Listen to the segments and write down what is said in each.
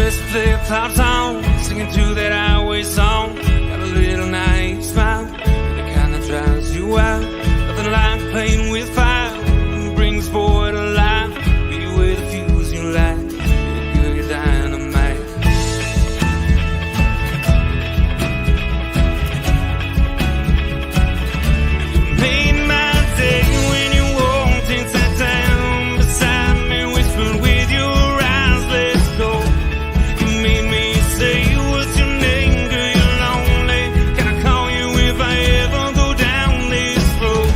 press play, pops on, singing through that highway song. Got a little naive smile, it kind of drives you out. Nothing like playing with fire, it brings forward alive. Beat you with a fuse you light, you're good, dynamite. You made my day when you walked and sat down beside me, whispered with your eyes, let's go. You made me say, what's your name, girl, you're lonely. Can I call you if I ever go down this road?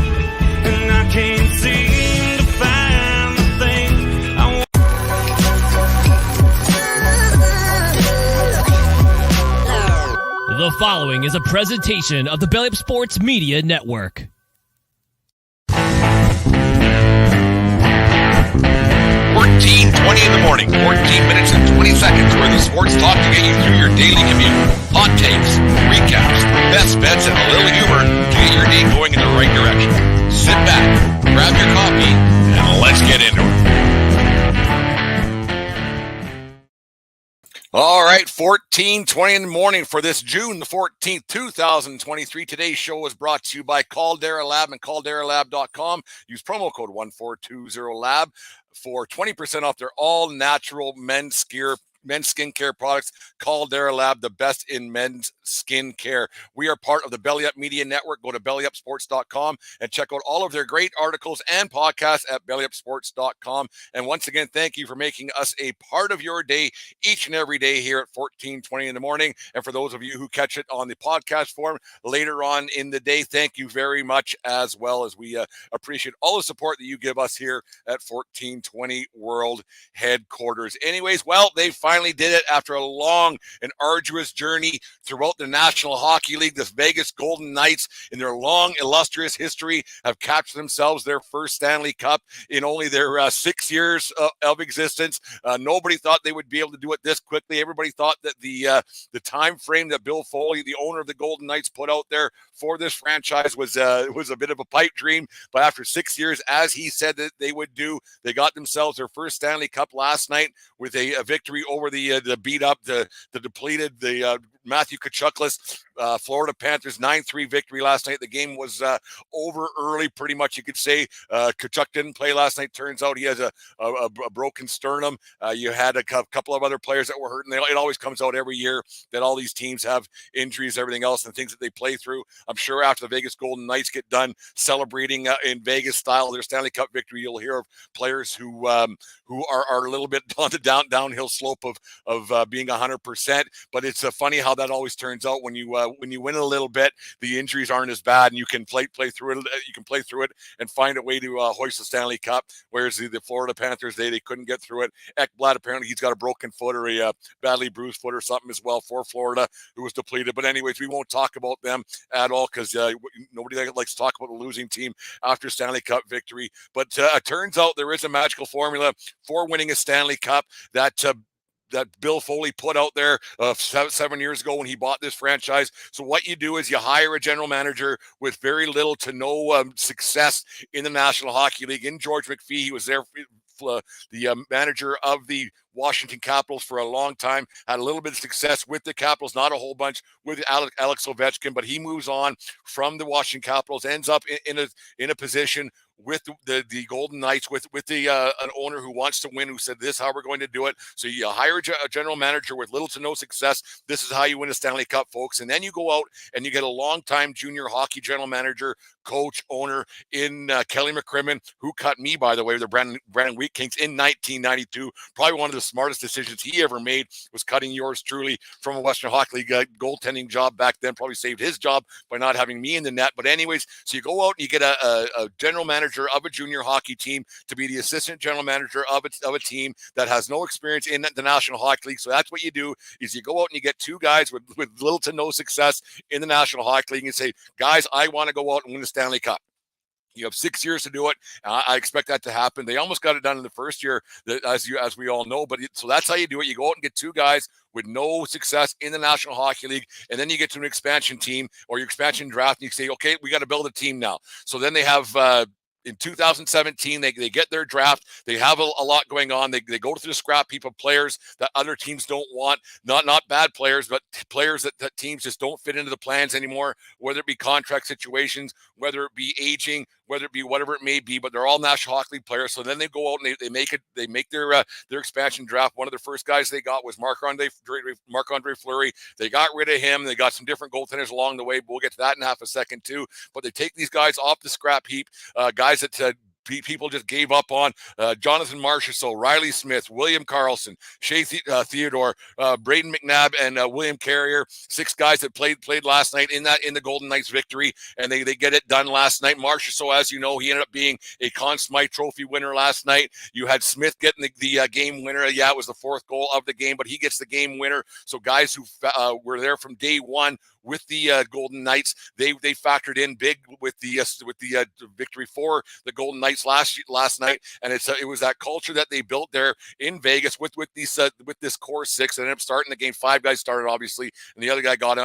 And I can't seem to find the thing I want. The following is a presentation of the Belly Up Sports Media Network. 14:20 in the morning, 14 minutes and 20 seconds worth of sports talk to get you through your daily commute. Hot takes, recaps, best bets, and a little humor to get your day going in the right direction. Sit back, grab your coffee, and let's get into it. All right, 14:20 in the morning for this June the 14th, 2023. Today's show is brought to you by Caldera Lab and calderalab.com. Use promo code 1420LAB for 20% off their all-natural men's skincare products. Caldera Lab, the best in men's skincare. We are part of the Belly Up Media Network. Go to bellyupsports.com and check out all of their great articles and podcasts at bellyupsports.com. And once again, thank you for making us a part of your day each and every day here at 14:20 in the morning. And for those of you who catch it on the podcast form later on in the day, thank you very much as well, as we appreciate all the support that you give us here at 1420 World Headquarters. Anyways, well, they finally did it after a long and arduous journey throughout the National Hockey League. The Vegas Golden Knights, in their long, illustrious history, have captured themselves their first Stanley Cup in only their 6 years of existence. Nobody thought they would be able to do it this quickly. Everybody thought that the time frame that Bill Foley, the owner of the Golden Knights, put out there for this franchise was a bit of a pipe dream. But after 6 years, as he said that they would do, they got themselves their first Stanley Cup last night with a victory over the beat up, the depleted, the Matthew Tkachuk's Florida Panthers 9-3 victory last night. The game was over early, pretty much, you could say. Tkachuk didn't play last night. Turns out he has a broken sternum. You had a couple of other players that were hurting. It always comes out every year that all these teams have injuries, everything else, and things that they play through. I'm sure after the Vegas Golden Knights get done celebrating in Vegas style their Stanley Cup victory, you'll hear of players who are a little bit on the downhill slope of being 100%. But it's funny how that always turns out. When you win a little bit, the injuries aren't as bad, and you can play through it. You can play through it and find a way to hoist the Stanley Cup. Whereas the Florida Panthers, they couldn't get through it. Ekblad, apparently he's got a broken foot or a badly bruised foot or something as well for Florida, who was depleted. But anyways, we won't talk about them at all because nobody likes to talk about a losing team after Stanley Cup victory. But it turns out there is a magical formula for winning a Stanley Cup that Bill Foley put out there 7 years ago when he bought this franchise. So what you do is you hire a general manager with very little to no success in the National Hockey League. In George McPhee, he was there the manager of the Washington Capitals for a long time, had a little bit of success with the Capitals, not a whole bunch with Alex Ovechkin, but he moves on from the Washington Capitals, ends up in a position with the Golden Knights, with an owner who wants to win, who said, this is how we're going to do it. So you hire a general manager with little to no success. This is how you win a Stanley Cup, folks. And then you go out and you get a longtime junior hockey general manager, coach, owner in Kelly McCrimmon, who cut me, by the way, the Brandon Wheat Kings in 1992. Probably one of the smartest decisions he ever made was cutting yours truly from a Western Hockey League goaltending job back then. Probably saved his job by not having me in the net. But anyways, so you go out and you get a general manager of a junior hockey team to be the assistant general manager of a team that has no experience in the National Hockey League. So that's what you do, is you go out and you get two guys with little to no success in the National Hockey League and say, guys, I want to go out and win the Stanley Cup. You have 6 years to do it. I expect that to happen. They almost got it done in the first year, as we all know. But so that's how you do it. You go out and get two guys with no success in the National Hockey League, and then you get to an expansion team or your expansion draft, and you say, okay, we got to build a team now. So then they have in 2017, they get their draft. They have a lot going on. They go to the scrap heap of players that other teams don't want. Not bad players, but players that teams just don't fit into the plans anymore, whether it be contract situations, whether it be aging, whether it be whatever it may be. But they're all National Hockey League players. So then they go out and they make their expansion draft. One of the first guys they got was Marc-Andre Fleury. They got rid of him. They got some different goaltenders along the way, but we'll get to that in half a second too. But they take these guys off the scrap heap, guys that people just gave up on. Jonathan Marchessault, Riley Smith, William Karlsson, Shea Theodore, Braden McNabb, and William Carrier. 6 guys that played last night in the Golden Knights victory, and they get it done last night. Marchessault, as you know, he ended up being a Conn Smythe Trophy winner last night. You had Smith getting the game winner. Yeah, it was the 4th goal of the game, but he gets the game winner. So guys who were there from day one with the Golden Knights, they factored in big with the victory for the Golden Knights last night, and it was that culture that they built there in Vegas with this core 6. They ended up starting the game. 5 guys started, obviously, and the other guy got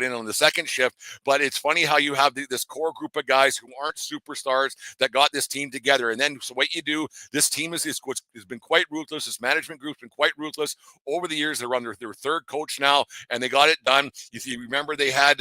in on the second shift. But it's funny how you have this core group of guys who aren't superstars that got this team together. And then so what you do, this team has been quite ruthless. This management group's been quite ruthless over the years. They're on their 3rd coach now, and they got it done. If you remember, they had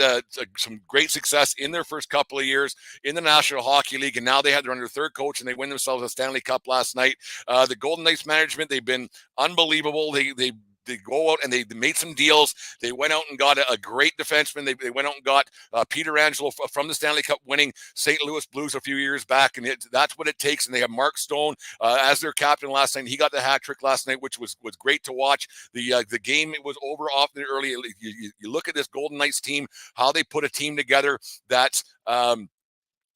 some great success in their first couple of years in the National Hockey League, and now they're on their 3rd coach, and they win themselves a Stanley Cup last night. The Golden Knights management, they've been unbelievable. They go out and they made some deals. They went out and got a great defenseman. They went out and got Peter Angelo from the Stanley Cup winning St. Louis Blues a few years back, and that's what it takes. And they have Mark Stone as their captain last night. He got the hat trick last night, which was great to watch. The game, it was over often early. You look at this Golden Knights team, how they put a team together that's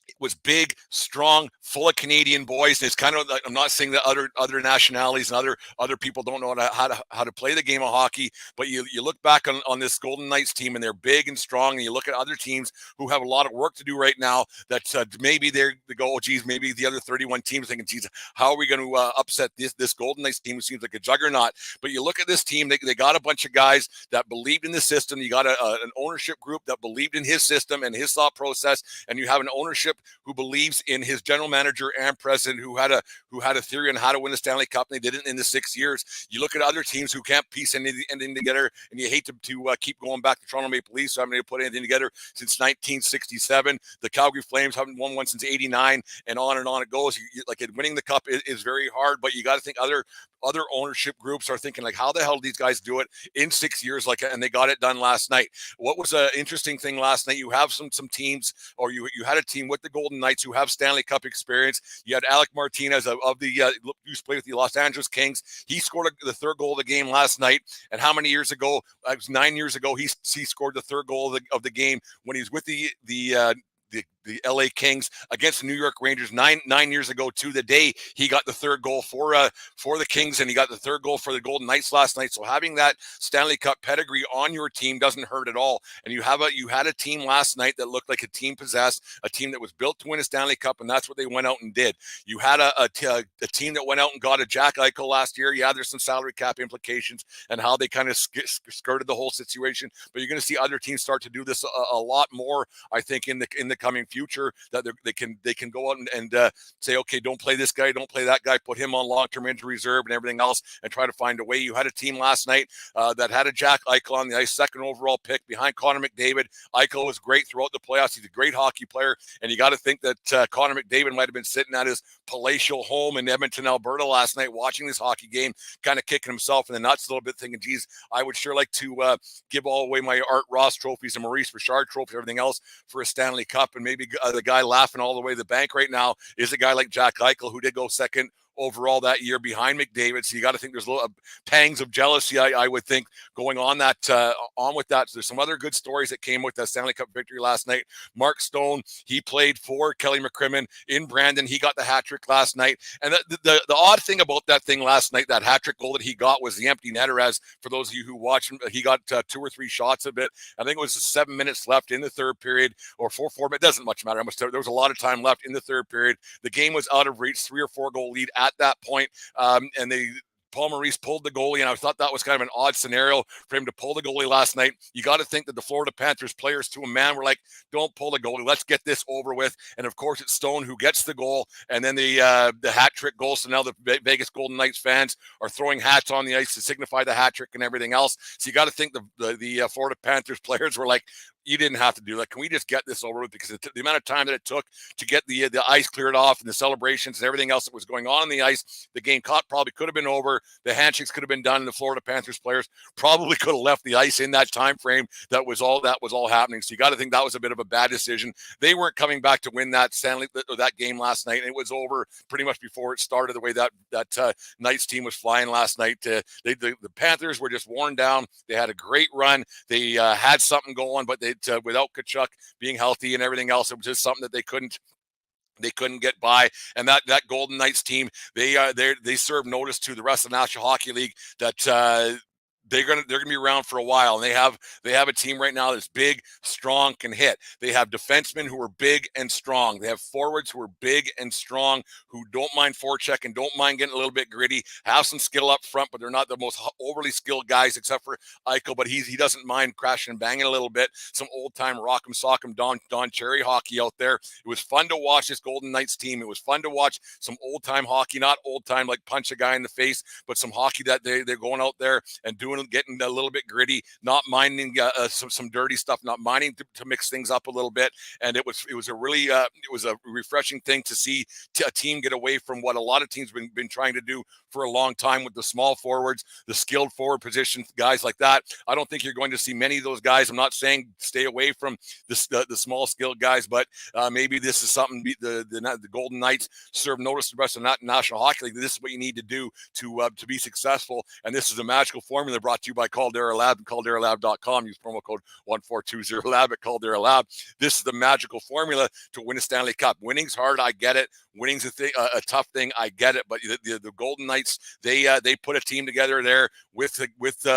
it was big, strong, full of Canadian boys. And it's kind of like, I'm not saying that other nationalities and other people don't know how to play the game of hockey, but you look back on this Golden Knights team, and they're big and strong. And you look at other teams who have a lot of work to do right now. That maybe they go, oh, geez, maybe the other 31 teams thinking, geez, how are we going to upset this Golden Knights team? Who seems like a juggernaut. But you look at this team; they got a bunch of guys that believed in the system. You got an ownership group that believed in his system and his thought process, and you have an ownership who believes in his general manager and president who had a theory on how to win the Stanley Cup, and they did it in the 6 years. You look at other teams who can't piece anything together, and you hate to keep going back to Toronto Maple Leafs, so haven't been able to put anything together since 1967. The Calgary Flames haven't won one since 89, and on it goes. Winning the cup is very hard, but you got to think other ownership groups are thinking, like, how the hell did these guys do it in 6 years? And they got it done last night. What was an interesting thing last night? You have some teams, or you had a team with the Golden Knights who have Stanley Cup experience. You had Alec Martinez of the used to play with the Los Angeles Kings. He scored the 3rd goal of the game last night. And how many years ago? It was 9 years ago. He scored the 3rd goal of the game when he was with the LA Kings against the New York Rangers nine years ago to the day. He got the 3rd goal for the Kings, and he got the 3rd goal for the Golden Knights last night. So having that Stanley Cup pedigree on your team doesn't hurt at all. And you had a team last night that looked like a team possessed, a team that was built to win a Stanley Cup, and that's what they went out and did. You had a team that went out and got a Jack Eichel last year. Yeah, there's some salary cap implications and how they kind of skirted the whole situation, but you're going to see other teams start to do this a lot more, I think, in the coming future, that they can go out and say, okay, don't play this guy, don't play that guy, put him on long-term injury reserve and everything else, and try to find a way. You had a team last night that had a Jack Eichel on the ice, 2nd overall pick behind Connor McDavid. Eichel was great throughout the playoffs. He's a great hockey player, and you got to think that Connor McDavid might have been sitting at his palatial home in Edmonton, Alberta last night watching this hockey game, kind of kicking himself in the nuts a little bit, thinking, geez, I would sure like to give all away my Art Ross trophies and Maurice Richard trophies, everything else for a Stanley Cup. And maybe the guy laughing all the way to the bank right now is a guy like Jack Eichel, who did go 2nd overall that year behind McDavid. So you got to think there's a little pangs of jealousy, I would think, going on with that. So there's some other good stories that came with the Stanley Cup victory last night. Mark Stone, he played for Kelly McCrimmon in Brandon. He got the hat trick last night. And the odd thing about that thing last night, that hat trick goal that he got, was the empty netter. As for those of you who watched him, he got 2 or 3 shots of it. I think it was 7 minutes left in the 3rd period, or 4 minutes. It doesn't much matter. There was a lot of time left in the 3rd period. The game was out of reach, 3 or 4 goal lead at that point. And they Paul Maurice pulled the goalie, and I thought that was kind of an odd scenario for him to pull the goalie last night. You got to think that the Florida Panthers players to a man were like, don't pull the goalie. Let's get this over with. And of course, it's Stone who gets the goal, and then the hat trick goal. So now the Vegas Golden Knights fans are throwing hats on the ice to signify the hat trick and everything else. So you got to think the Florida Panthers players were like, you didn't have to do that. Can we just get this over with? Because the amount of time that it took to get the ice cleared off and the celebrations and everything else that was going on the ice, the game probably could have been over. The handshakes could have been done, and the Florida Panthers players probably could have left the ice in that time frame. That was all happening. So you got to think that was a bit of a bad decision. They weren't coming back to win that that game last night, and it was over pretty much before it started. The way that Knights team was flying last night, the Panthers were just worn down. They had a great run. They had something going, but without Tkachuk being healthy and everything else, it was just something that they couldn't get by. And that Golden Knights team, they serve notice to the rest of the National Hockey League that they're gonna be around for a while. And they have a team right now that's big, strong, can hit. They have defensemen who are big and strong. They have forwards who are big and strong, who don't mind forechecking, don't mind getting a little bit gritty, have some skill up front, but they're not the most overly skilled guys except for Eichel, but he doesn't mind crashing and banging a little bit. Some old-time rock'em sock'em Don Cherry hockey out there. It was fun to watch this Golden Knights team. It was fun to watch some old-time hockey, not old-time like punch a guy in the face, but some hockey that they're going out there and getting a little bit gritty, not minding some dirty stuff, not minding to mix things up a little bit. And it was a really it was a refreshing thing to see a team get away from what a lot of teams been trying to do for a long time with the small forwards, the skilled forward position guys like that. I don't think you're going to see many of those guys. I'm not saying stay away from the small skilled guys, but maybe this is something the Golden Knights serve notice to the rest of the National Hockey League. This is what you need to do to be successful. And this is a magical formula brought to you by Caldera Lab and CalderaLab.com. Use promo code 1420Lab at Caldera Lab. This is the magical formula to win a Stanley Cup. Winning's hard, I get it. Winning's a tough thing, I get it. But the Golden Knights, they put a team together there with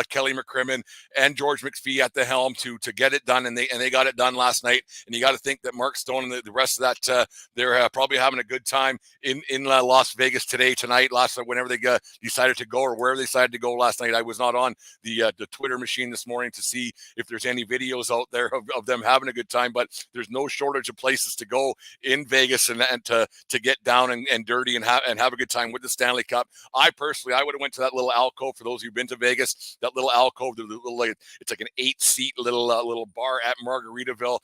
Kelly McCrimmon and George McPhee at the helm to get it done, and they got it done last night. And you got to think that Mark Stone and the rest of that they're probably having a good time in Las Vegas tonight. Whenever they decided to go or wherever they decided to go last night. I was not on the Twitter machine this morning to see if there's any videos out there of them having a good time, but there's no shortage of places to go in Vegas and to get down and dirty and have a good time with the Stanley Cup. I personally would have went to that little alcove. For those who've been to Vegas, that little alcove, it's like an 8-seat little bar at Margaritaville,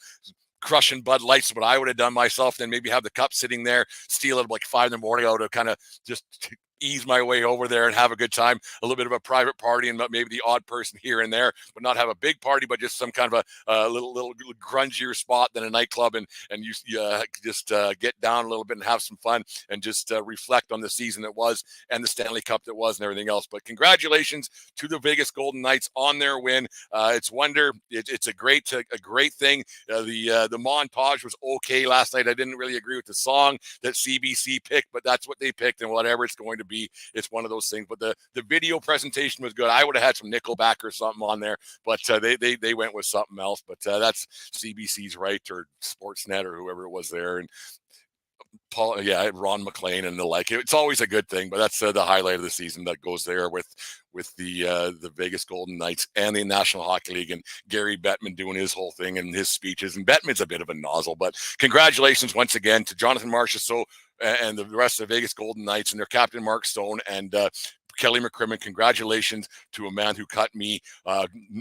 crushing Bud Lights. What I would have done myself, then maybe have the cup sitting there, steal it at like 5 a.m. I would have kind of just ease my way over there and have a good time, a little bit of a private party, and maybe the odd person here and there, but not have a big party, but just some kind of a little grungier spot than a nightclub, and you just get down a little bit and have some fun and just reflect on the season that was and the Stanley Cup that was and everything else. But congratulations to the Vegas Golden Knights on their win. It's a great thing. The montage was okay last night. I didn't really agree with the song that CBC picked, but that's what they picked, and whatever it's going to be, it's one of those things. But the video presentation was good. I would have had some Nickelback or something on there, but they went with something else. But that's CBC's right, or Sportsnet or whoever it was there. And Ron McLean and the like. It's always a good thing, but that's the highlight of the season that goes there with the Vegas Golden Knights and the National Hockey League, and Gary Bettman doing his whole thing and his speeches. And Bettman's a bit of a nozzle, but congratulations once again to Jonathan Marchessault and the rest of the Vegas Golden Knights and their captain Mark Stone and Kelly McCrimmon. Congratulations to a man who cut me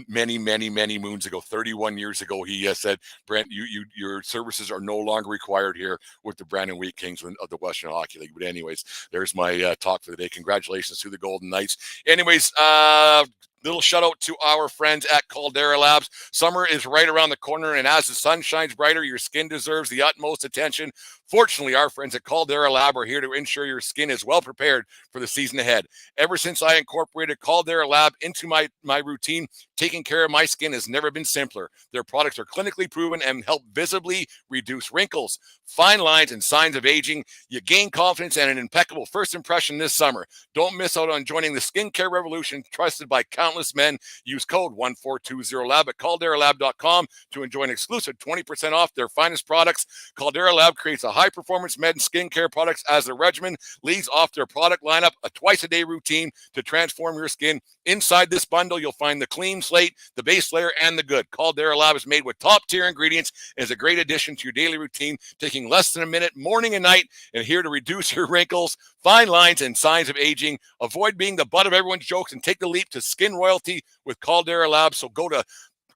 many moons ago, 31 years ago. He said, Brent, your services are no longer required here with the Brandon Wheat Kings of the Western Hockey League. But anyways, there's my talk for the day. Congratulations to the Golden Knights. Anyways, little shout out to our friends at Caldera Labs. Summer is right around the corner, and as the sun shines brighter, your skin deserves the utmost attention. Fortunately, our friends at Caldera Lab are here to ensure your skin is well prepared for the season ahead. Ever since I incorporated Caldera Lab into my routine, taking care of my skin has never been simpler. Their products are clinically proven and help visibly reduce wrinkles, fine lines, and signs of aging. You gain confidence and an impeccable first impression this summer. Don't miss out on joining the skincare revolution trusted by countless countless men. Use code 1420LAB at calderalab.com to enjoy an exclusive 20% off their finest products. Caldera Lab creates a high-performance med and skincare products as their regimen leads off their product lineup, a twice-a-day routine to transform your skin. Inside this bundle, you'll find the clean slate, the base layer, and the good. Caldera Lab is made with top-tier ingredients and is a great addition to your daily routine, taking less than a minute morning and night, and here to reduce your wrinkles, fine lines, and signs of aging. Avoid being the butt of everyone's jokes and take the leap to skin royalty with Caldera Lab. So go to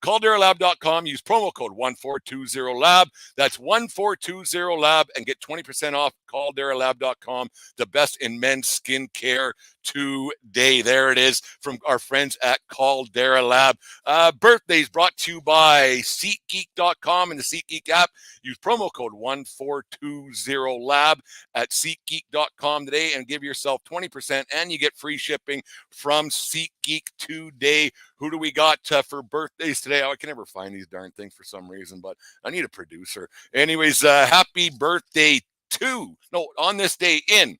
calderalab.com, use promo code 1420LAB. That's 1420LAB and get 20% off calderalab.com. The best in men's skincare today. There it is from our friends at Caldera Lab. Birthdays brought to you by SeatGeek.com and the SeatGeek app. Use promo code 1420LAB at SeatGeek.com today and give yourself 20% and you get free shipping from SeatGeek today. Who do we got for birthdays today? Oh, I can never find these darn things for some reason, but I need a producer. Anyways, happy birthday on this day in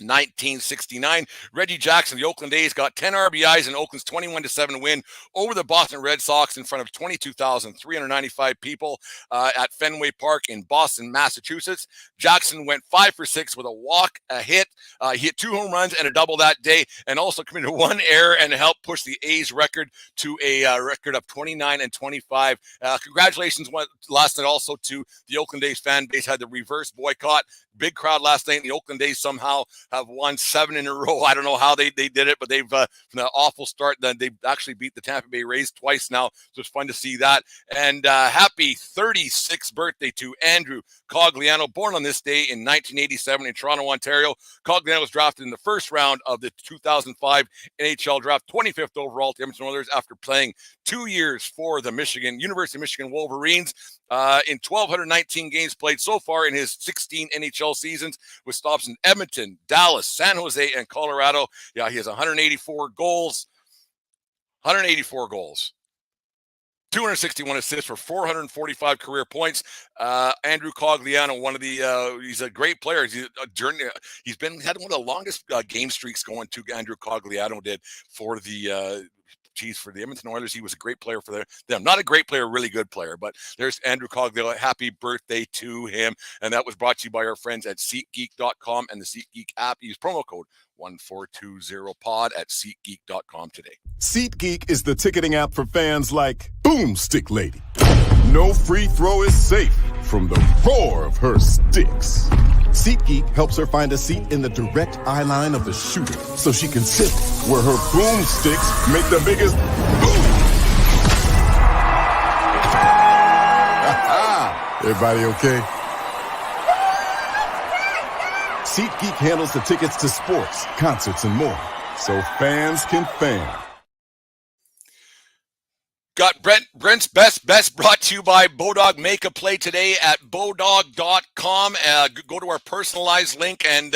1969, Reggie Jackson, the Oakland A's, got 10 RBIs in Oakland's 21-7 win over the Boston Red Sox in front of 22,395 people at Fenway Park in Boston, Massachusetts. Jackson went 5 for 6 with a walk, a hit. He hit 2 home runs and a double that day, and also committed 1 error and helped push the A's record to a record of 29-25. Congratulations last night also to the Oakland A's fan base. Had the reverse boycott. Big crowd last night. The Oakland A's somehow have won 7 in a row. I don't know how they did it, but they've from the awful start. They've actually beat the Tampa Bay Rays twice now, so it's fun to see that. And happy 36th birthday to Andrew Cogliano, born on this day in 1987 in Toronto, Ontario. Cogliano was drafted in the first round of the 2005 NHL draft, 25th overall to Edmonton Oilers after playing 2 years for the University of Michigan Wolverines. In 1,219 games played so far in his 16 NHL seasons, with stops in Edmonton, Dallas, San Jose, and Colorado. Yeah, he has 184 goals, 261 assists for 445 career points. Andrew Cogliano, he's a great player. He's had one of the longest game streaks going to Andrew Cogliano did for the for the Edmonton Oilers. He was a great player for them. Not a great player, really good player, but there's Andrew Cogliano. Happy birthday to him. And that was brought to you by our friends at SeatGeek.com and the SeatGeek app. Use promo code 1420pod at SeatGeek.com today. SeatGeek is the ticketing app for fans like Boomstick Lady. No free throw is safe from the roar of her sticks. SeatGeek helps her find a seat in the direct eye line of the shooter so she can sit where her boomsticks make the biggest boom. Everybody okay? SeatGeek handles the tickets to sports, concerts, and more, so fans can fan. Got Brent's Best brought to you by Bodog. Make a play today at bodog.com. Go to our personalized link and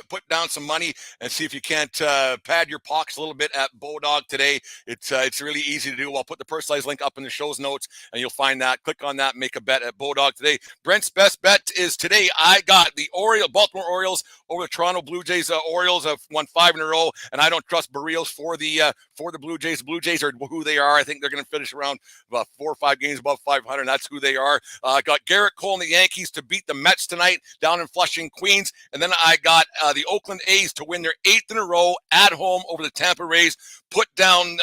put down some money and see if you can't pad your pockets a little bit at Bodog today. It's really easy to do. I'll put the personalized link up in the show's notes and you'll find that. Click on that, make a bet at Bodog today. Brent's best bet is today. I got the Baltimore Orioles over the Toronto Blue Jays. Orioles have won 5 in a row, and I don't trust Barrios for the Blue Jays. The Blue Jays are who they are. I think they're going to finish around about 4 or 5 games above 500. That's who they are. Got Garrett Cole and the Yankees to beat the Mets tonight down in Flushing, Queens. And then I got the Oakland A's to win their 8th in a row at home over the Tampa Rays. Put down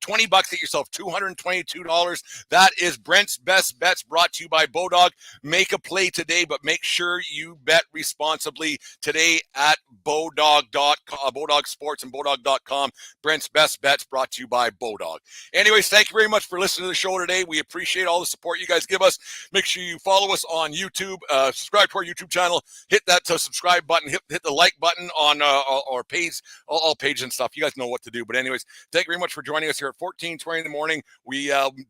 $20, get yourself $222. That is Brent's Best Bets, brought to you by Bodog. Make a play today, but make sure you bet responsibly today at Bodog.com, Bodog Sports and Bodog.com. Brent's Best Bets, brought to you by Bodog. Anyways, thank you very much for listening to the show today. We appreciate all the support you guys give us. Make sure you follow us on YouTube, subscribe to our YouTube channel, hit that subscribe button, hit the like button on our page, all pages and stuff. You guys know what to do. But anyways, thank you very much for joining us here at 14:20 in the morning.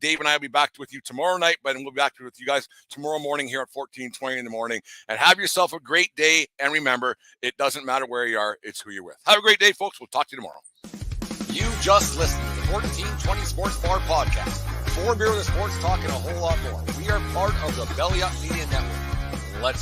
Dave and I will be back with you tomorrow night, but we'll be back with you guys tomorrow morning here at 14:20 in the morning. And have yourself a great day. And remember, it doesn't matter where you are, it's who you're with. Have a great day, folks. We'll talk to you tomorrow. You just listened to the 1420 Sports Bar Podcast. 4 beer with the sports talk and a whole lot more. We are part of the Belly Up Media Network. Let's